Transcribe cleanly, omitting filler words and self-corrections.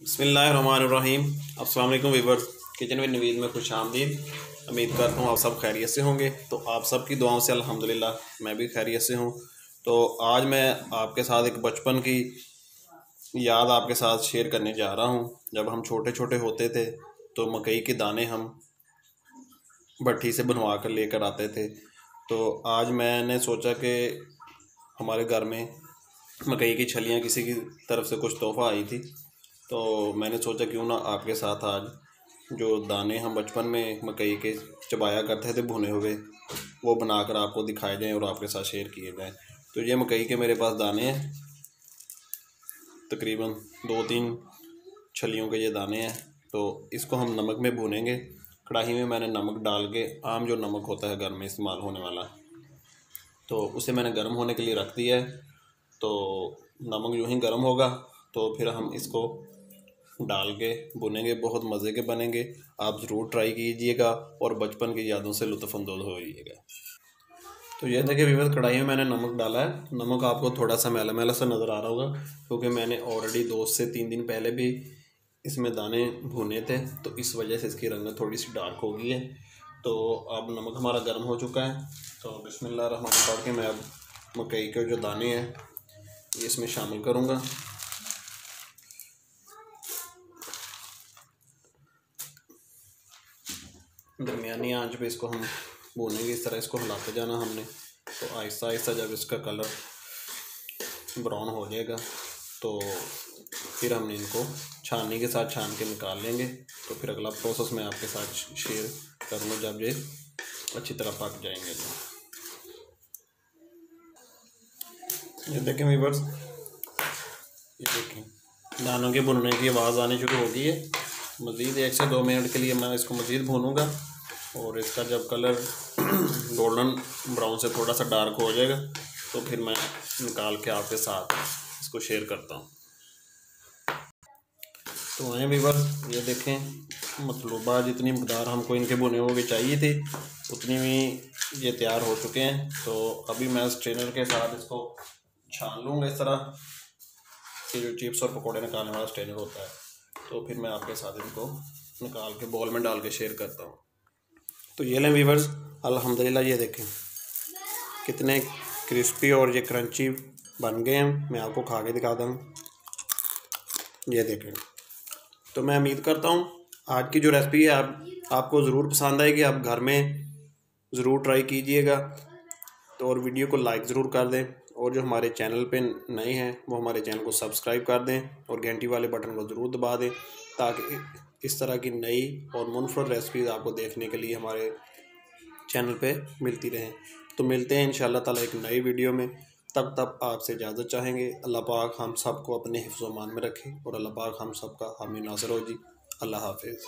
बिस्मिल्लाहिर्रहमानिर्रहीम। अस्सलाम वालेकुम वीवर्स, किचन विद नवीद में खुश आमदीद। उम्मीद करता हूँ आप सब खैरियत से होंगे। तो आप सब की दुआओं से अल्हम्दुलिल्लाह मैं भी खैरियत से हूँ। तो आज मैं आपके साथ एक बचपन की याद आपके साथ शेयर करने जा रहा हूँ। जब हम छोटे छोटे होते थे तो मकई के दाने हम भट्टी से बनवा कर लेकर आते थे। तो आज मैंने सोचा कि हमारे घर में मकई की छलियाँ किसी की तरफ से कुछ तोहफ़ा आई थी, तो मैंने सोचा क्यों ना आपके साथ आज जो दाने हम बचपन में मकई के चबाया करते थे भुने हुए, वो बनाकर आपको दिखाए जाएं और आपके साथ शेयर किए जाएं। तो ये मकई के मेरे पास दाने हैं, तकरीबन 2-3 छलियों के ये दाने हैं। तो इसको हम नमक में भूनेंगे। कढ़ाई में मैंने नमक डाल के, आम जो नमक होता है घर में इस्तेमाल होने वाला, तो उसे मैंने गर्म होने के लिए रख दिया है। तो नमक यूँ ही गर्म होगा तो फिर हम इसको डाल के भुनेंगे। बहुत मज़े के बनेंगे, आप ज़रूर ट्राई कीजिएगा और बचपन की यादों से लुत्फ़अंदोज़ होइएगा। तो ये देखिए व्यूअर्स, कढ़ाई में मैंने नमक डाला है। नमक आपको थोड़ा सा मैला मैला सा नज़र आ रहा होगा, क्योंकि मैंने ऑलरेडी 2 से 3 दिन पहले भी इसमें दाने भुने थे, तो इस वजह से इसकी रंगत थोड़ी सी डार्क हो गई है। तो अब नमक हमारा गर्म हो चुका है। तो बिस्मिल्लाह रहमान पढ़ के मैं अब मकई के जो दाने हैं ये इसमें शामिल करूँगा। दरमियानी आंच पे इसको हम भूनेंगे, इस तरह इसको हिलाते जाना हमने। तो आहिस्ता आहिस्ता जब इसका कलर ब्राउन हो जाएगा तो फिर हमने इनको छाननी के साथ छान के निकाल लेंगे। तो फिर अगला प्रोसेस मैं आपके साथ शेयर करूँगा जब ये अच्छी तरह पक जाएंगे। तो ये देखें व्यूअर्स, ये देखें दानों के भुनने की आवाज़ आनी शुरू हो गई है। मज़ीद 1 से 2 मिनट के लिए मैं इसको मज़ीद भूनूंगा और इसका जब कलर गोल्डन ब्राउन से थोड़ा सा डार्क हो जाएगा तो फिर मैं निकाल के आपके साथ इसको शेयर करता हूँ। तो आए व्यूअर्स, ये देखें मतलूबा जितनी मकदार हमको इनके भुने हुए चाहिए थी उतनी भी ये तैयार हो चुके हैं। तो अभी मैं स्ट्रेनर के साथ इसको छान लूँगा इस तरह कि जो चिप्स और पकौड़े निकालने वाला स्ट्रेनर होता है। तो फिर मैं आपके साथ इनको निकाल के बॉल में डाल के शेयर करता हूँ। तो ये लें व्यूअर्स, अल्हम्दुलिल्लाह ये देखें कितने क्रिस्पी और ये क्रंची बन गए हैं। मैं आपको खा के दिखाता हूँ, ये देखें। तो मैं उम्मीद करता हूँ आज की जो रेसिपी है आपको ज़रूर पसंद आएगी। आप घर में ज़रूर ट्राई कीजिएगा। तो और वीडियो को लाइक ज़रूर कर दें, और जो हमारे चैनल पे नए हैं वो हमारे चैनल को सब्सक्राइब कर दें और घंटी वाले बटन को ज़रूर दबा दें, ताकि इस तरह की नई और मुनफरद रेसिपीज़ आपको देखने के लिए हमारे चैनल पे मिलती रहें। तो मिलते हैं इंशाअल्लाह ताला एक नई वीडियो में। तब आपसे इजाज़त चाहेंगे। अल्लाह पाक हम सबको अपने हिफ्ज़-ओ-मान में रखे और अल्लाह पाक हम सबका हामी नाज़र हो जी। अल्लाह हाफिज़।